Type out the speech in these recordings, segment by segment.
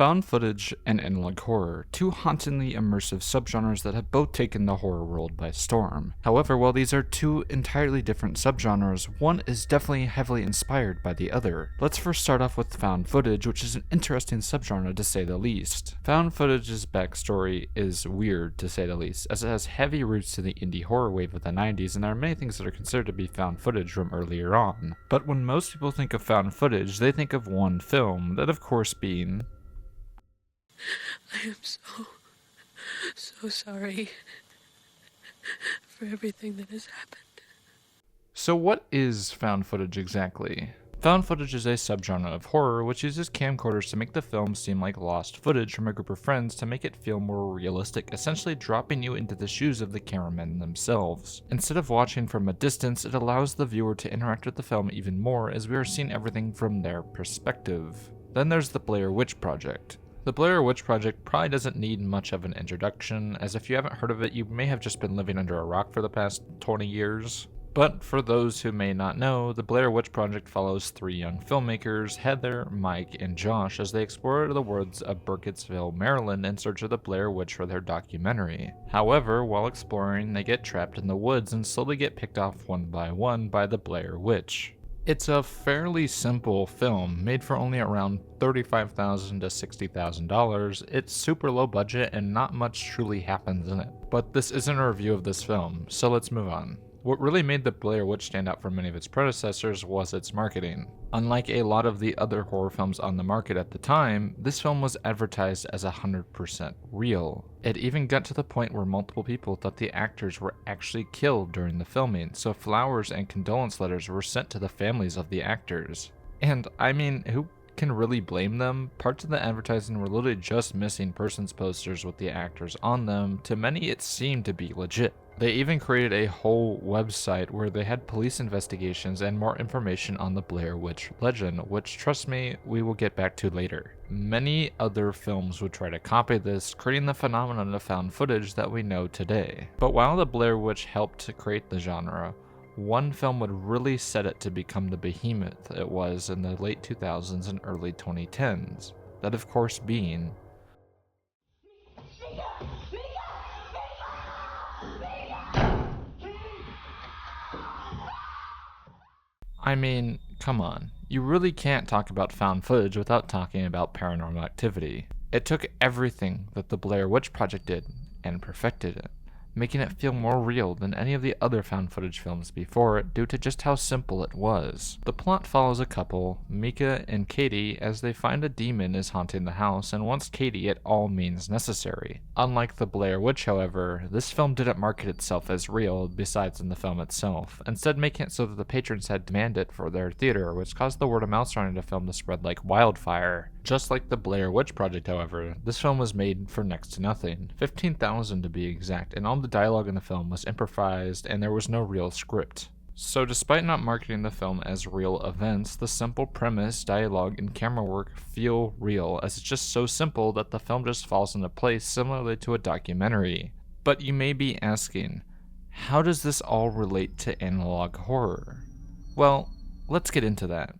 Found footage and analog horror, two hauntingly immersive subgenres that have both taken the horror world by storm. However, while these are two entirely different subgenres, one is definitely heavily inspired by the other. Let's first start off with found footage, which is an interesting subgenre to say the least. Found footage's backstory is weird to say the least, as it has heavy roots to the indie horror wave of the 90s, and there are many things that are considered to be found footage from earlier on. But when most people think of found footage, they think of one film, that of course being I am so sorry for everything that has happened. So what is found footage exactly? Found footage is a subgenre of horror which uses camcorders to make the film seem like lost footage from a group of friends to make it feel more realistic, essentially dropping you into the shoes of the cameramen themselves. Instead of watching from a distance, it allows the viewer to interact with the film even more, as we are seeing everything from their perspective. Then there's the Blair Witch Project. The Blair Witch Project probably doesn't need much of an introduction, as if you haven't heard of it, you may have just been living under a rock for the past 20 years. But for those who may not know, the Blair Witch Project follows three young filmmakers, Heather, Mike, and Josh, as they explore the woods of Burkittsville, Maryland in search of the Blair Witch for their documentary. However, while exploring, they get trapped in the woods and slowly get picked off one by the Blair Witch. It's a fairly simple film, made for only around $35,000 to $60,000. It's super low budget and not much truly happens in it. But this isn't a review of this film, so let's move on. What really made the Blair Witch stand out from many of its predecessors was its marketing. Unlike a lot of the other horror films on the market at the time, this film was advertised as 100% real. It even got to the point where multiple people thought the actors were actually killed during the filming, so flowers and condolence letters were sent to the families of the actors. And I mean, who can really blame them? Parts of the advertising were literally just missing persons posters with the actors on them. To many, it seemed to be legit. They even created a whole website where they had police investigations and more information on the Blair Witch legend, which, trust me, we will get back to later. Many other films would try to copy this, creating the phenomenon of found footage that we know today. But while the Blair Witch helped to create the genre, one film would really set it to become the behemoth it was in the late 2000s and early 2010s. That, of course, being I mean, come on. You really can't talk about found footage without talking about Paranormal Activity. It took everything that the Blair Witch Project did and perfected it, making it feel more real than any of the other found footage films before it due to just how simple it was. The plot follows a couple, Mika and Katie, as they find a demon is haunting the house and wants Katie at all means necessary. Unlike the Blair Witch, however, this film didn't market itself as real besides in the film itself, instead making it so that the patrons had to demand it for their theater, which caused the word of mouth surrounding the film to spread like wildfire. Just like the Blair Witch Project, however, this film was made for next to nothing, $15,000 to be exact, and all the dialogue in the film was improvised and there was no real script. So despite not marketing the film as real events, the simple premise, dialogue, and camera work feel real, as it's just so simple that the film just falls into place similarly to a documentary. But you may be asking, how does this all relate to analog horror? Well, let's get into that.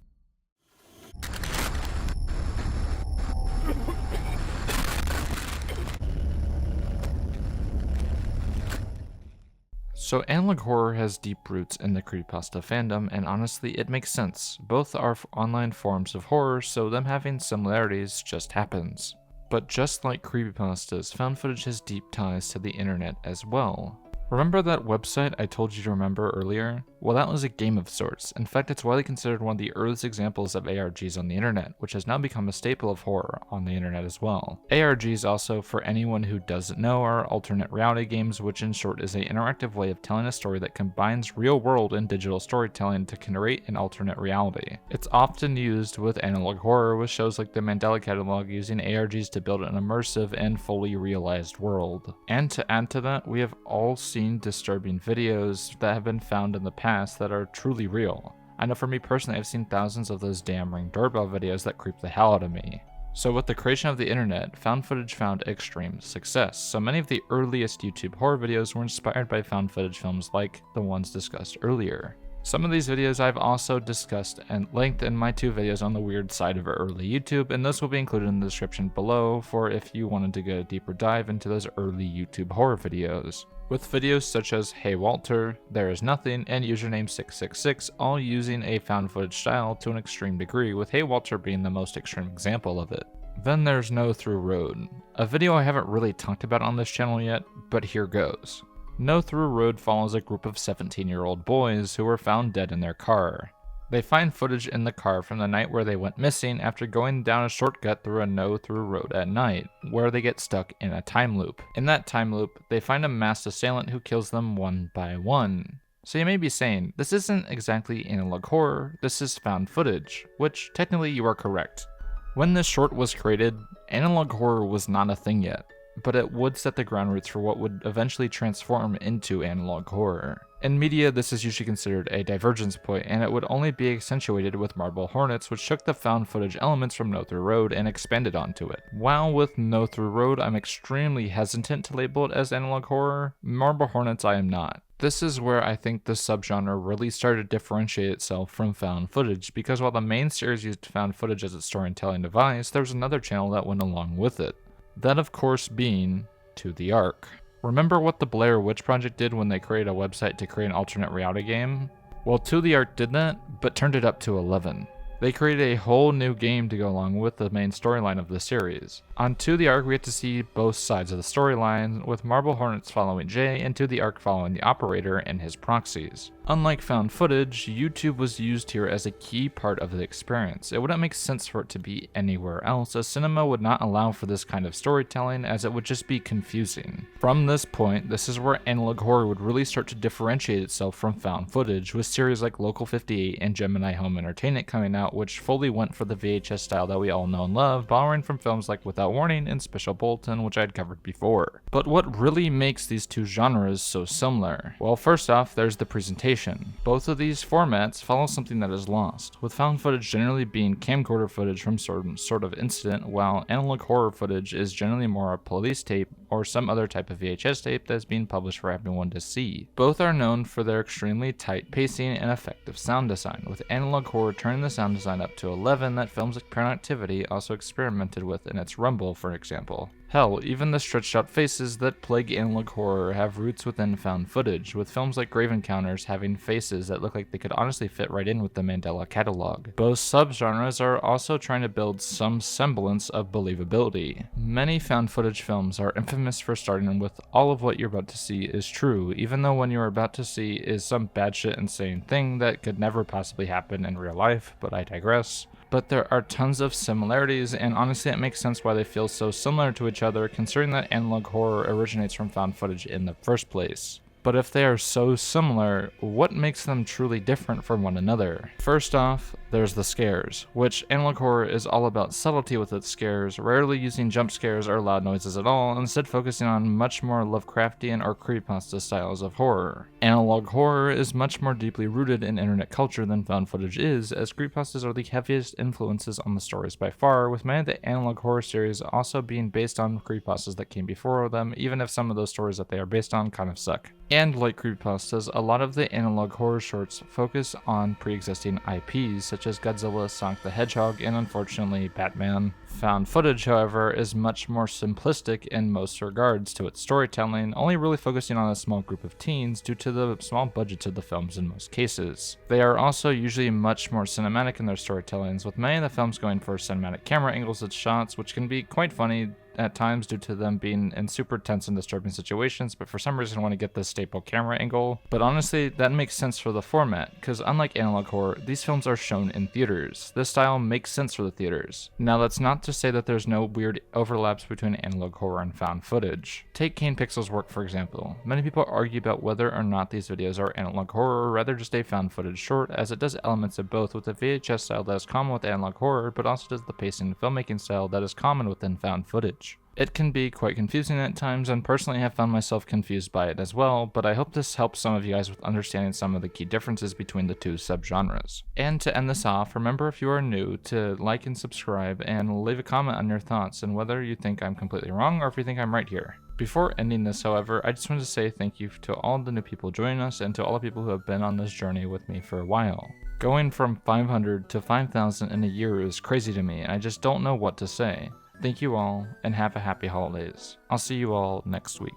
So analog horror has deep roots in the creepypasta fandom, and honestly it makes sense. Both are online forms of horror, so them having similarities just happens. But just like creepypastas, found footage has deep ties to the internet as well. Remember that website I told you to remember earlier? Well, that was a game of sorts. In fact, it's widely considered one of the earliest examples of ARGs on the internet, which has now become a staple of horror on the internet as well. ARGs also, for anyone who doesn't know, are alternate reality games, which in short is an interactive way of telling a story that combines real world and digital storytelling to create an alternate reality. It's often used with analog horror, with shows like the Mandela Catalog using ARGs to build an immersive and fully realized world. And to add to that, we have all seen disturbing videos that have been found in the past that are truly real. I know for me personally, I've seen thousands of those damn Ring doorbell videos that creep the hell out of me. So with the creation of the internet, found footage found extreme success. So many of the earliest YouTube horror videos were inspired by found footage films like the ones discussed earlier. Some of these videos I've also discussed at length in my 2 videos on the weird side of early YouTube, and those will be included in the description below for if you wanted to get a deeper dive into those early YouTube horror videos. With videos such as Hey Walter, There Is Nothing, and Username 666 all using a found footage style to an extreme degree, with Hey Walter being the most extreme example of it. Then there's No Through Road, a video I haven't really talked about on this channel yet, but here goes. No Through Road follows a group of 17-year-old boys who were found dead in their car. They find footage in the car from the night where they went missing after going down a shortcut through a no-through road at night, where they get stuck in a time loop. In that time loop, they find a masked assailant who kills them one by one. So you may be saying, this isn't exactly analog horror, this is found footage, which technically you are correct. When this short was created, analog horror was not a thing yet, but it would set the ground roots for what would eventually transform into analog horror. In media, this is usually considered a divergence point, and it would only be accentuated with Marble Hornets, which took the found footage elements from No Through Road and expanded onto it. While with No Through Road, I'm extremely hesitant to label it as analog horror, Marble Hornets I am not. This is where I think the subgenre really started to differentiate itself from found footage, because while the main series used found footage as its storytelling device, there was another channel that went along with it. That of course being To the Ark. Remember what the Blair Witch Project did when they created a website to create an alternate reality game? Well, To the Ark did that, but turned it up to 11. They created a whole new game to go along with the main storyline of the series. On To the Ark, we get to see both sides of the storyline, with Marble Hornets following Jay and To the Ark following the Operator and his proxies. Unlike found footage, YouTube was used here as a key part of the experience. It wouldn't make sense for it to be anywhere else, as cinema would not allow for this kind of storytelling, as it would just be confusing. From this point, this is where analog horror would really start to differentiate itself from found footage, with series like Local 58 and Gemini Home Entertainment coming out, which fully went for the VHS style that we all know and love, borrowing from films like Without Warning and Special Bulletin, which I had covered before. But what really makes these two genres so similar? Well, first off, there's the presentation. Both of these formats follow something that is lost, with found footage generally being camcorder footage from some sort of incident, while analog horror footage is generally more a police tape or some other type of VHS tape that is being published for everyone to see. Both are known for their extremely tight pacing and effective sound design, with analog horror turning the sound design up to 11 that films like Paranormal Activity also experimented with in its Rumble, for example. Hell, even the stretched out faces that plague analog horror have roots within found footage, with films like Grave Encounters having faces that look like they could honestly fit right in with the Mandela catalog. Both subgenres are also trying to build some semblance of believability. Many found footage films are infamous for starting with all of what you're about to see is true, even though what you're about to see is some batshit insane thing that could never possibly happen in real life, but I digress. But there are tons of similarities, and honestly it makes sense why they feel so similar to each other, considering that analog horror originates from found footage in the first place. But if they are so similar, what makes them truly different from one another? First off, there's the scares, which analog horror is all about subtlety with its scares, rarely using jump scares or loud noises at all, instead focusing on much more Lovecraftian or creepypasta styles of horror. Analog horror is much more deeply rooted in internet culture than found footage is, as creepypastas are the heaviest influences on the stories by far, with many of the analog horror series also being based on creepypastas that came before them, even if some of those stories that they are based on kind of suck. And like creepypastas, a lot of the analog horror shorts focus on pre-existing IPs such as Godzilla, Sonic the Hedgehog, and unfortunately Batman. Found footage, however, is much more simplistic in most regards to its storytelling, only really focusing on a small group of teens due to the small budgets of the films in most cases. They are also usually much more cinematic in their storytellings, with many of the films going for cinematic camera angles and shots, which can be quite funny at times due to them being in super tense and disturbing situations, but for some reason I want to get the staple camera angle. But honestly, that makes sense for the format, because unlike analog horror, these films are shown in theaters. This style makes sense for the theaters. Now that's not to say that there's no weird overlaps between analog horror and found footage. Take Kane Pixel's work for example. Many people argue about whether or not these videos are analog horror or rather just a found footage short, as it does elements of both with the VHS style that is common with analog horror, but also does the pacing and filmmaking style that is common within found footage. It can be quite confusing at times, and personally I have found myself confused by it as well, but I hope this helps some of you guys with understanding some of the key differences between the two subgenres. And to end this off, remember if you are new to like and subscribe and leave a comment on your thoughts and whether you think I'm completely wrong or if you think I'm right here. Before ending this, however, I just want to say thank you to all the new people joining us and to all the people who have been on this journey with me for a while. Going from 500 to 5,000 in a year is crazy to me, and I just don't know what to say. Thank you all, and have a happy holidays. I'll see you all next week.